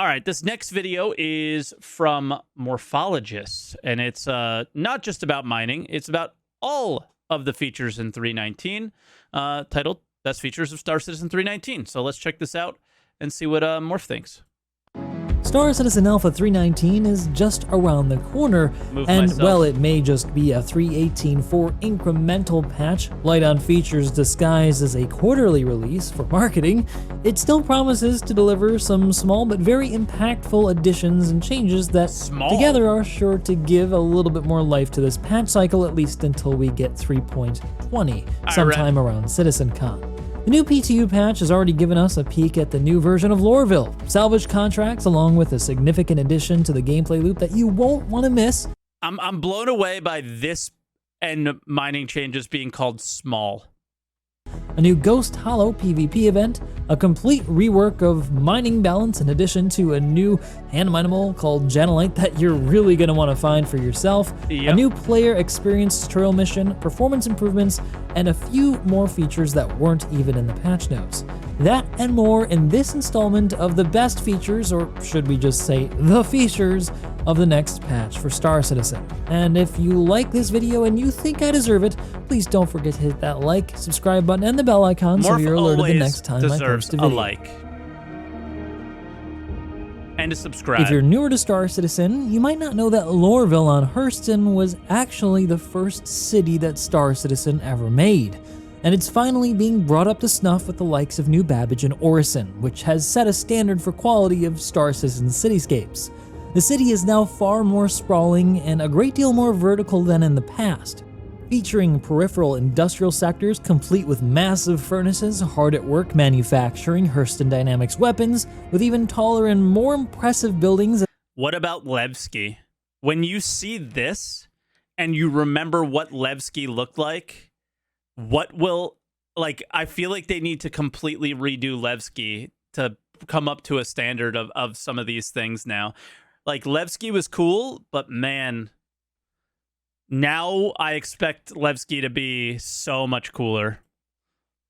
All right, this next video is from Morphologis, and it's not just about mining. It's about all of the features in 3.19, titled Best Features of Star Citizen 3.19. So let's check this out and see what Morph thinks. Star Citizen Alpha 3.19 is just around the corner, well, it may just be a 3.18.4 incremental patch, light on features disguised as a quarterly release for marketing. It still promises to deliver some small but very impactful additions and changes that together are sure to give a little bit more life to this patch cycle, at least until we get 3.20 sometime around CitizenCon. The new PTU patch has already given us a peek at the new version of Lorville, salvage contracts along with a significant addition to the gameplay loop that you won't want to miss. I'm blown away by this and mining changes being called small. A new Ghost Hollow PvP event, a complete rework of mining balance in addition to a new hand mineable called Janelite that you're really going to want to find for yourself, a new player experience tutorial mission, performance improvements, and a few more features that weren't even in the patch notes. That and more in this installment of the best features, or should we just say the features, of the next patch for Star Citizen. And if you like this video and you think I deserve it, please don't forget to hit that like, subscribe button, and the bell icon so you're alerted the next time I post a video. Like and a subscribe. If you're newer to Star Citizen, you might not know that Lorville on Hurston was actually the first city that Star Citizen ever made. And it's finally being brought up to snuff with the likes of New Babbage and Orison, which has set a standard for quality of Star Citizen cityscapes. The city is now far more sprawling and a great deal more vertical than in the past, featuring peripheral industrial sectors complete with massive furnaces hard at work manufacturing Hurston Dynamics weapons, with even taller and more impressive buildings. What about Levski? When you see this and you remember what Levski looked like, I feel like they need to completely redo Levski to come up to a standard of some of these things now. Like, Levski was cool, but man, now I expect Levski to be so much cooler.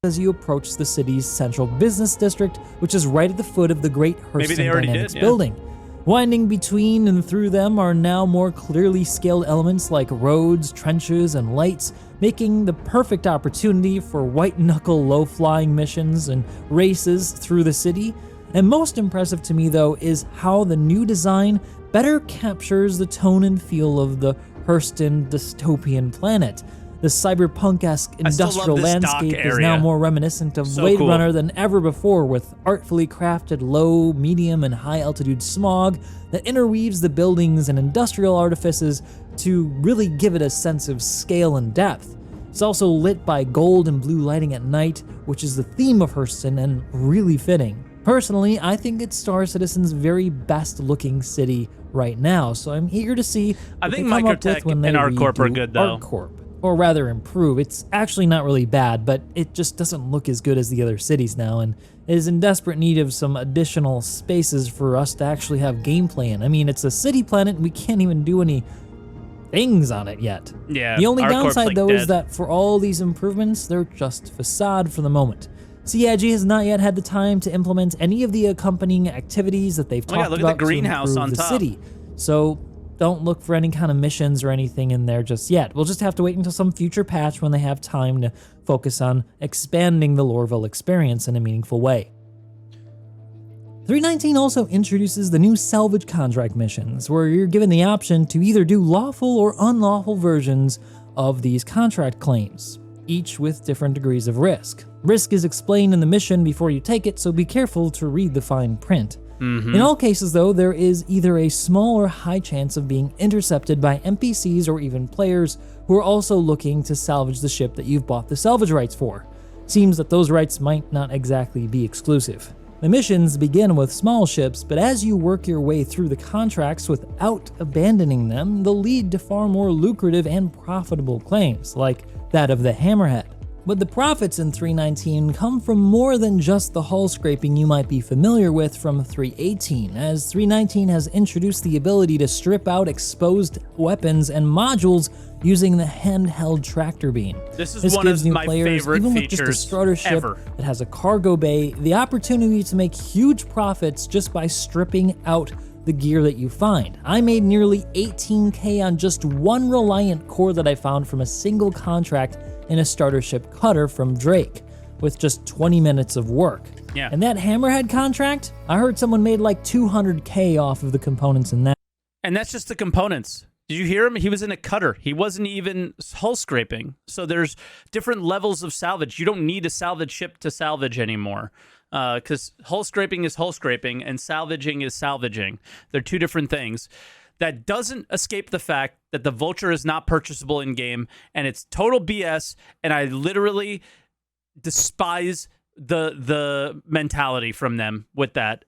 As you approach the city's central business district, which is right at the foot of the Great Hurston Dynamics building. Winding between and through them are now more clearly scaled elements like roads, trenches, and lights, making the perfect opportunity for white-knuckle low-flying missions and races through the city. And most impressive to me, though, is how the new design better captures the tone and feel of the Hurston dystopian planet. The cyberpunk-esque industrial landscape is now more reminiscent of Blade Runner than ever before, with artfully crafted low, medium, and high-altitude smog that interweaves the buildings and industrial artifices to really give it a sense of scale and depth. It's also lit by gold and blue lighting at night, which is the theme of Hurston and really fitting. Personally, I think it's Star Citizen's very best-looking city right now, so I'm eager to see what they come up with when they ArcCorp are good, though. ArcCorp, or rather improve. It's actually not really bad, but it just doesn't look as good as the other cities now, and is in desperate need of some additional spaces for us to actually have gameplay in. I mean, it's a city planet, and we can't even do any things on it yet. Yeah, the only downside, though, is that for all these improvements, they're just facade for the moment. CIG has not yet had the time to implement any of the accompanying activities that they've talked about to improve the city. So don't look for any kind of missions or anything in there just yet. We'll just have to wait until some future patch when they have time to focus on expanding the Lorville experience in a meaningful way. 3.19 also introduces the new salvage contract missions, where you're given the option to either do lawful or unlawful versions of these contract claims, each with different degrees of risk. Risk is explained in the mission before you take it, so be careful to read the fine print. In all cases, though, there is either a small or high chance of being intercepted by NPCs or even players who are also looking to salvage the ship that you've bought the salvage rights for. Seems that those rights might not exactly be exclusive. The missions begin with small ships, but as you work your way through the contracts without abandoning them, they'll lead to far more lucrative and profitable claims, like that of the Hammerhead. But the profits in 3.19 come from more than just the hull scraping you might be familiar with from 3.18, as 3.19 has introduced the ability to strip out exposed weapons and modules using the handheld tractor beam. This one gives of new my players, favorite even with just a features starter ship ever. that has a cargo bay, the opportunity to make huge profits just by stripping out the gear that you find. I made nearly 18K on just one Reliant core that I found from a single contract in a starter ship cutter from Drake, with just 20 minutes of work. Yeah. And that Hammerhead contract, I heard someone made like 200K off of the components in that. And that's just the components. Did you hear him? He was in a cutter. He wasn't even hull scraping. So there's different levels of salvage. You don't need a salvage ship to salvage anymore. Because hull scraping is hull scraping and salvaging is salvaging. They're two different things. That doesn't escape the fact that the Vulture is not purchasable in game, and it's total BS. And I literally despise the mentality from them with that.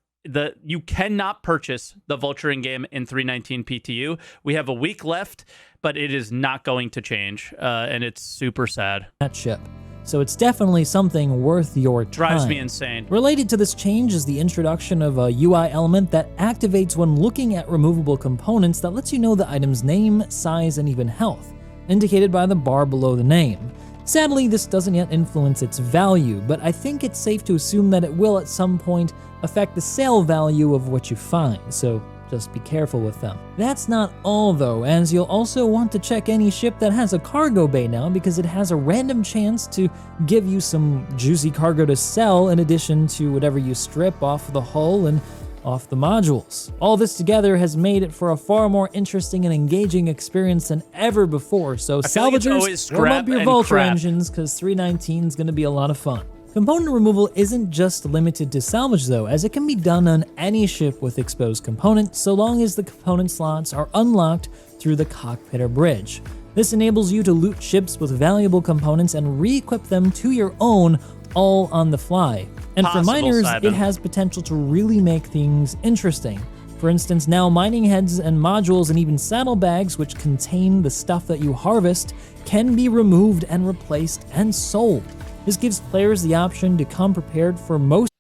You cannot purchase the Vulture in game in 3.19 PTU. We have a week left, but it is not going to change, and it's super sad. That ship. So it's definitely something worth your time. Drives me insane. Related to this change is the introduction of a UI element that activates when looking at removable components that lets you know the item's name, size, and even health, indicated by the bar below the name. Sadly, this doesn't yet influence its value, but I think it's safe to assume that it will at some point affect the sale value of what you find, so just be careful with them. That's not all though, as you'll also want to check any ship that has a cargo bay now, because it has a random chance to give you some juicy cargo to sell in addition to whatever you strip off the hull and off the modules. All this together has made it for a far more interesting and engaging experience than ever before, so salvagers, warm up your Vulture engines, because 3.19 is going to be a lot of fun. Component removal isn't just limited to salvage though, as it can be done on any ship with exposed components, so long as the component slots are unlocked through the cockpit or bridge. This enables you to loot ships with valuable components and re-equip them to your own, all on the fly. And for miners, it has potential to really make things interesting. For instance, now mining heads and modules and even saddlebags, which contain the stuff that you harvest, can be removed and replaced and sold. This gives players the option to come prepared for most.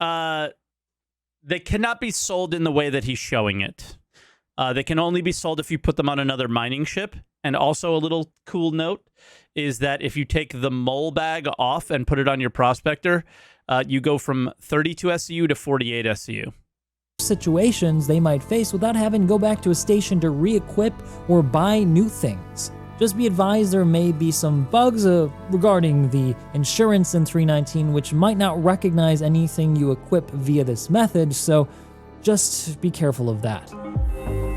They cannot be sold in the way that he's showing it. They can only be sold if you put them on another mining ship. And also a little cool note is that if you take the mole bag off and put it on your prospector, you go from 32 SCU to 48 SCU. Situations they might face without having to go back to a station to re-equip or buy new things. Just be advised there may be some bugs regarding the insurance in 3.19, which might not recognize anything you equip via this method, so just be careful of that.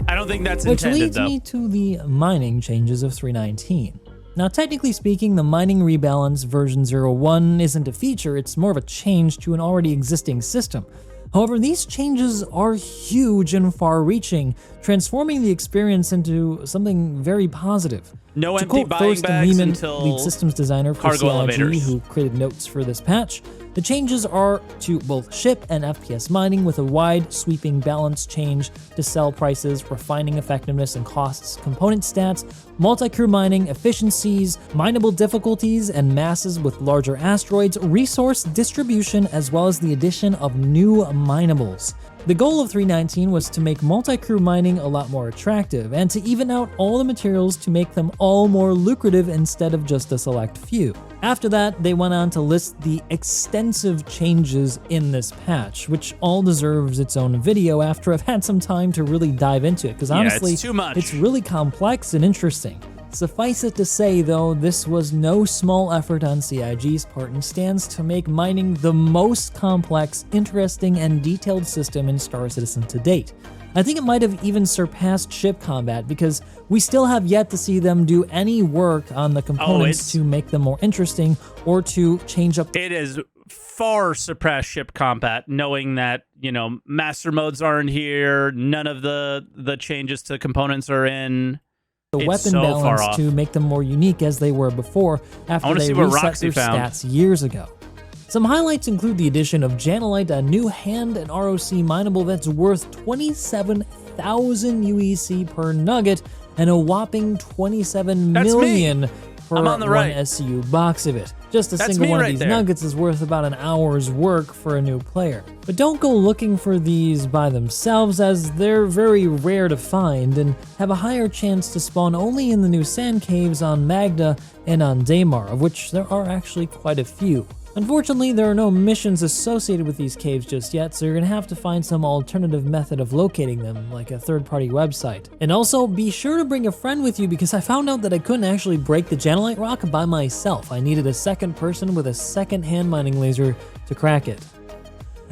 I don't think that's intended, though. Which leads me to the mining changes of 3.19. Now, technically speaking, the mining rebalance version 01 isn't a feature, it's more of a change to an already existing system. However, these changes are huge and far-reaching, transforming the experience into something very positive. No empty buying bags until lead systems designer for cargo CIG, elevators, who created notes for this patch. The changes are to both ship and FPS mining, with a wide sweeping balance change to sell prices, refining effectiveness and costs, component stats, multi-crew mining, efficiencies, mineable difficulties, and masses with larger asteroids, resource distribution, as well as the addition of new minables. The goal of 3.19 was to make multi-crew mining a lot more attractive, and to even out all the materials to make them all more lucrative instead of just a select few. After that, they went on to list the extensive changes in this patch, which all deserves its own video after I've had some time to really dive into it, because honestly, it's too much. It's really complex and interesting. Suffice it to say, though, this was no small effort on CIG's part and stands to make mining the most complex, interesting, and detailed system in Star Citizen to date. I think it might have even surpassed ship combat, because we still have yet to see them do any work on the components to make them more interesting or to change up. It is far surpassed ship combat, knowing that, you know, master modes aren't here, none of the changes to components are in. The weapon balance to make them more unique as they were before, after they reset their stats years ago. Some highlights include the addition of Janelite, a new hand and ROC mineable that's worth 27,000 UEC per nugget, and a whopping 27 million for one SCU box of it. Just a single one of these nuggets is worth about an hour's work for a new player. But don't go looking for these by themselves, as they're very rare to find and have a higher chance to spawn only in the new sand caves on Magda and on Daymar, of which there are actually quite a few. Unfortunately, there are no missions associated with these caves just yet, so you're going to have to find some alternative method of locating them, like a third-party website. And also, be sure to bring a friend with you, because I found out that I couldn't actually break the Janelite rock by myself. I needed a second person with a second hand mining laser to crack it.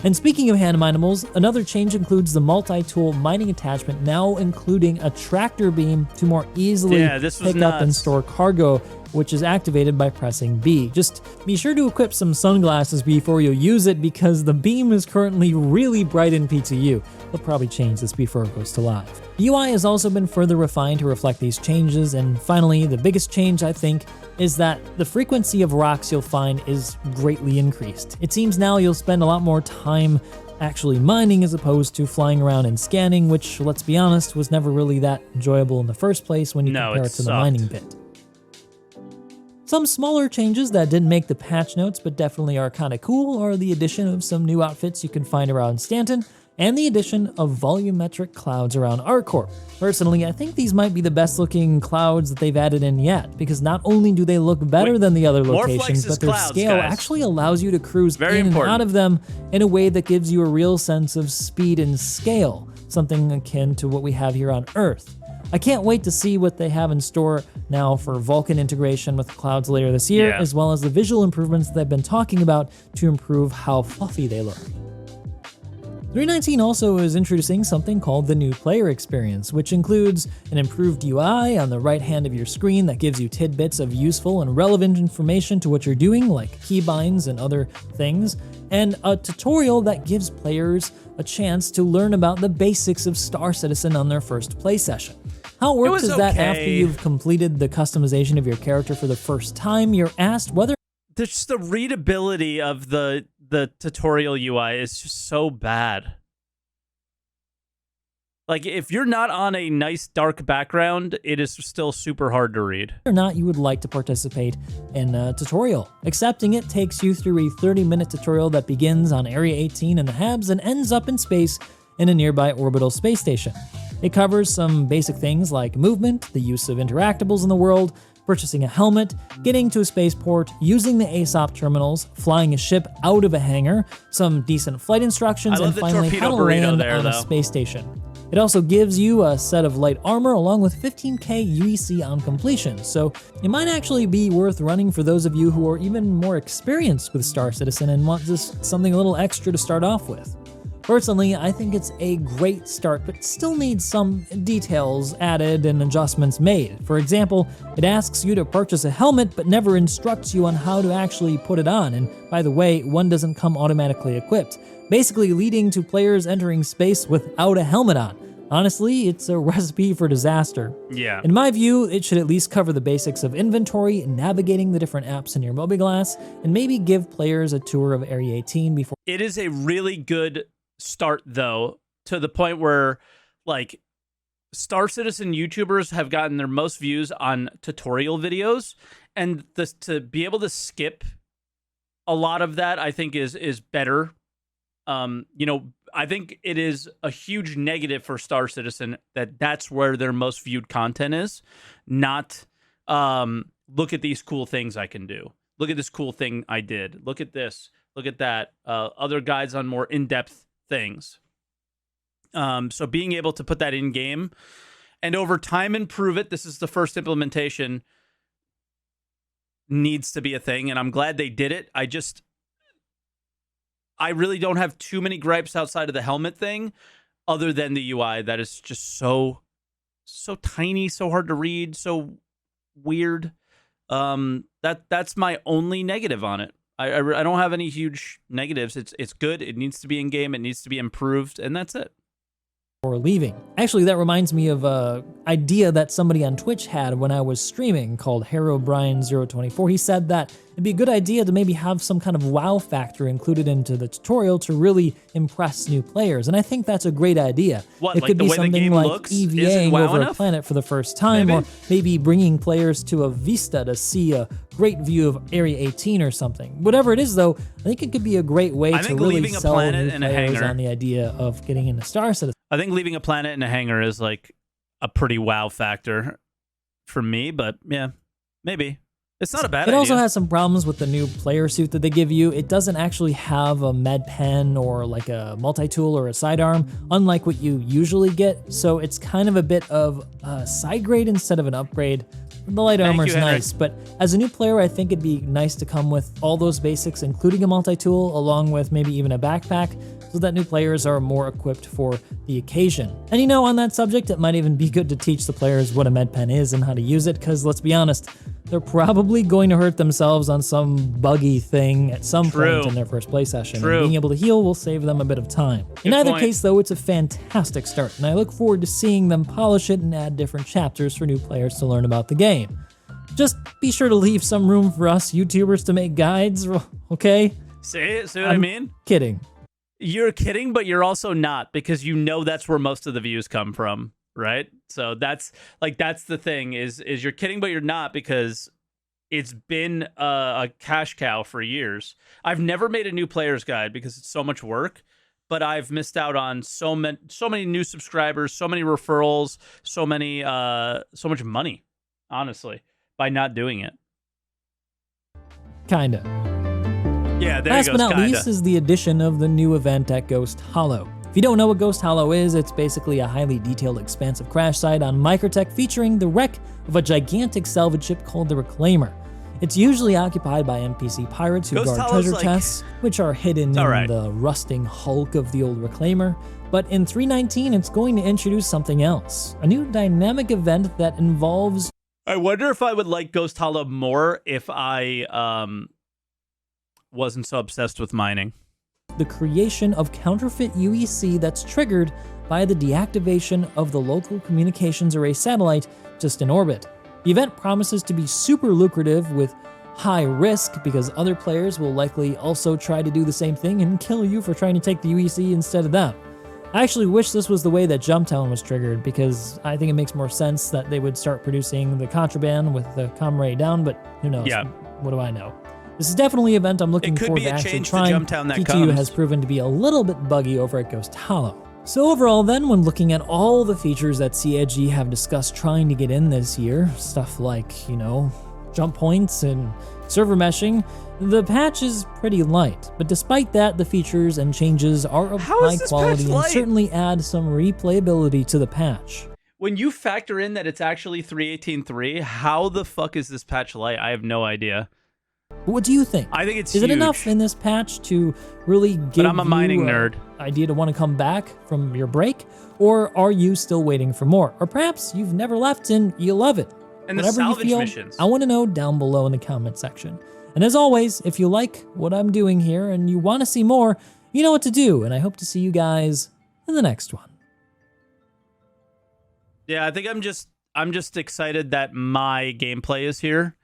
And speaking of hand minables, another change includes the multi-tool mining attachment, now including a tractor beam to more easily pick up and store cargo, which is activated by pressing B. Just be sure to equip some sunglasses before you use it, because the beam is currently really bright in P2U. They'll probably change this before it goes to live. The UI has also been further refined to reflect these changes, and finally, the biggest change, I think, is that the frequency of rocks you'll find is greatly increased. It seems now you'll spend a lot more time actually mining as opposed to flying around and scanning, which, let's be honest, was never really that enjoyable in the first place when you compare it to the mining bit. Some smaller changes that didn't make the patch notes but definitely are kind of cool are the addition of some new outfits you can find around Stanton, and the addition of volumetric clouds around ArcCorp. Personally, I think these might be the best looking clouds that they've added in yet, because not only do they look better than the other locations, but their scale actually allows you to cruise in and out of them in a way that gives you a real sense of speed and scale, something akin to what we have here on Earth. I can't wait to see what they have in store now for Vulkan integration with the clouds later this year, as well as the visual improvements they've been talking about to improve how fluffy they look. 3.19 also is introducing something called the new player experience, which includes an improved UI on the right hand of your screen that gives you tidbits of useful and relevant information to what you're doing, like keybinds and other things, and a tutorial that gives players a chance to learn about the basics of Star Citizen on their first play session. How it works is that after you've completed the customization of your character for the first time, you're asked whether... Just the readability of the tutorial UI is just so bad. Like, if you're not on a nice dark background, it is still super hard to read. Or not you would like to participate in a tutorial. Accepting it takes you through a 30-minute tutorial that begins on Area 18 in the Habs and ends up in space in a nearby orbital space station. It covers some basic things like movement, the use of interactables in the world, purchasing a helmet, getting to a spaceport, using the ASOP terminals, flying a ship out of a hangar, some decent flight instructions, and finally how to land on a space station. It also gives you a set of light armor along with 15k UEC on completion, so it might actually be worth running for those of you who are even more experienced with Star Citizen and want just something a little extra to start off with. Personally, I think it's a great start, but still needs some details added and adjustments made. For example, it asks you to purchase a helmet, but never instructs you on how to actually put it on, and by the way, one doesn't come automatically equipped, basically leading to players entering space without a helmet on. Honestly, it's a recipe for disaster. Yeah. In my view, it should at least cover the basics of inventory, navigating the different apps in your mobiGlas, and maybe give players a tour of Area 18 before... It is a really good start, though, to the point where, like, Star Citizen YouTubers have gotten their most views on tutorial videos, and to be able to skip a lot of that, I think is better. I think it is a huge negative for Star Citizen that's where their most viewed content is, not look at these cool things I can do. Look at this cool thing I did. Look at this. Look at that. Other guides on more in-depth things. So being able to put that in game and over time improve it, this is the first implementation, needs to be a thing, and I'm glad they did it. I really don't have too many gripes outside of the helmet thing, other than the UI that is just so tiny, so hard to read, so weird. That's my only negative on it. I don't have any huge negatives. It's good. It needs to be in game. It needs to be improved, and that's it. leaving. Actually, that reminds me of a idea that somebody on Twitch had when I was streaming called HeroBrian024. He said that it'd be a good idea to maybe have some kind of wow factor included into the tutorial to really impress new players, and I think that's a great idea. What, it like could the be way the something game like looks EVAing wow over enough? a planet for the first time, Maybe. or maybe bringing players to a vista to see a great view of Area 18 or something. Whatever it is, though, I think it could be a great way to really leaving a sell planet new and a players hangar. on the idea of getting into Star Citizen. I think leaving a planet in a hangar is like a pretty wow factor for me, but yeah, maybe. It's not a bad It idea. also has some problems with the new player suit that they give you. It doesn't actually have a med pen or like a multi-tool or a sidearm, unlike what you usually get. So it's kind of a bit of a side grade instead of an upgrade. The light armor is nice, but as a new player, I think it'd be nice to come with all those basics, including a multi-tool, along with maybe even a backpack, so that new players are more equipped for the occasion. And you know, on that subject, it might even be good to teach the players what a med pen is and how to use it, because let's be honest, they're probably going to hurt themselves on some buggy thing at some point in their first play session. And being able to heal will save them a bit of time. In either case, though, it's a fantastic start, and I look forward to seeing them polish it and add different chapters for new players to learn about the game. Just be sure to leave some room for us YouTubers to make guides, okay? See what I mean? Kidding. You're kidding, but you're also not, because you know that's where most of the views come from, right? So that's the thing is you're kidding, but you're not, because it's been a cash cow for years. I've never made a new player's guide because it's so much work, but I've missed out on so many new subscribers, so many referrals, so much money, honestly, by not doing it. Kinda. Yeah, there Last you but go. not least is the addition of the new event at Ghost Hollow. If you don't know what Ghost Hollow is, it's basically a highly detailed, expansive crash site on Microtech featuring the wreck of a gigantic salvage ship called the Reclaimer. It's usually occupied by NPC pirates who guard treasure chests, which are hidden in the rusting hulk of the old Reclaimer. But in 3.19, it's going to introduce something else, a new dynamic event that involves... I wonder if I would like Ghost Hollow more if I wasn't so obsessed with mining. The creation of counterfeit UEC that's triggered by the deactivation of the local communications array satellite just in orbit. The event promises to be super lucrative with high risk because other players will likely also try to do the same thing and kill you for trying to take the UEC instead of them. I actually wish this was the way that Jumptown was triggered, because I think it makes more sense that they would start producing the contraband with the comm array down, but who knows? Yeah. What do I know? This is definitely an event I'm looking forward to actually trying. P2 has proven to be a little bit buggy over at Ghost Hollow. So overall then, when looking at all the features that CIG have discussed trying to get in this year, stuff like, jump points and server meshing, the patch is pretty light. But despite that, the features and changes are of high quality and certainly add some replayability to the patch. When you factor in that it's actually 3.18.3, how the fuck is this patch light? I have no idea. What do you think? I think it's Is huge. it enough in this patch to really give I'm a mining nerd. Idea to want to come back from your break? Or are you still waiting for more? Or perhaps you've never left and you love it. And whatever the salvage you feel, missions. I want to know down below in the comment section. And as always, if you like what I'm doing here and you want to see more, you know what to do. And I hope to see you guys in the next one. Yeah, I think I'm just excited that my gameplay is here.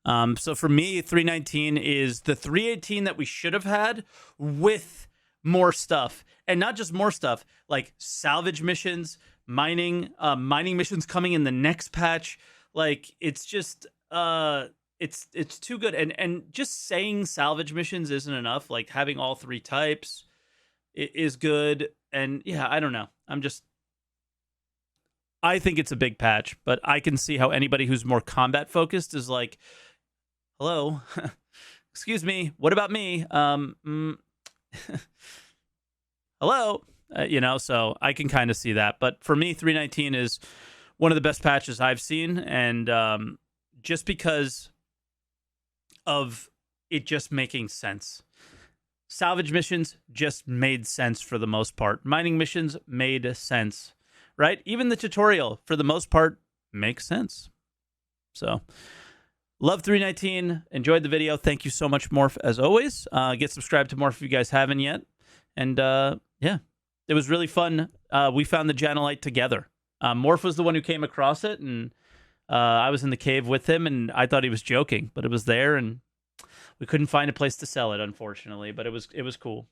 So for me, 3.19 is the 3.18 that we should have had with more stuff. And not just more stuff, like salvage missions, mining missions coming in the next patch. Like, it's just it's too good. And just saying salvage missions isn't enough. Like, having all three types is good. And yeah, I don't know. I think it's a big patch, but I can see how anybody who's more combat focused is like, hello, excuse me, what about me? Hello, so I can kind of see that. But for me, 3.19 is one of the best patches I've seen, and just because of it just making sense. Salvage missions just made sense for the most part. Mining missions made sense, right? Even the tutorial, for the most part, makes sense. So, love 3.19. Enjoyed the video. Thank you so much, Morph, as always. Get subscribed to Morph if you guys haven't yet. And, yeah, it was really fun. We found the Janelite together. Morph was the one who came across it, and I was in the cave with him, and I thought he was joking, but it was there, and we couldn't find a place to sell it, unfortunately. But it was cool.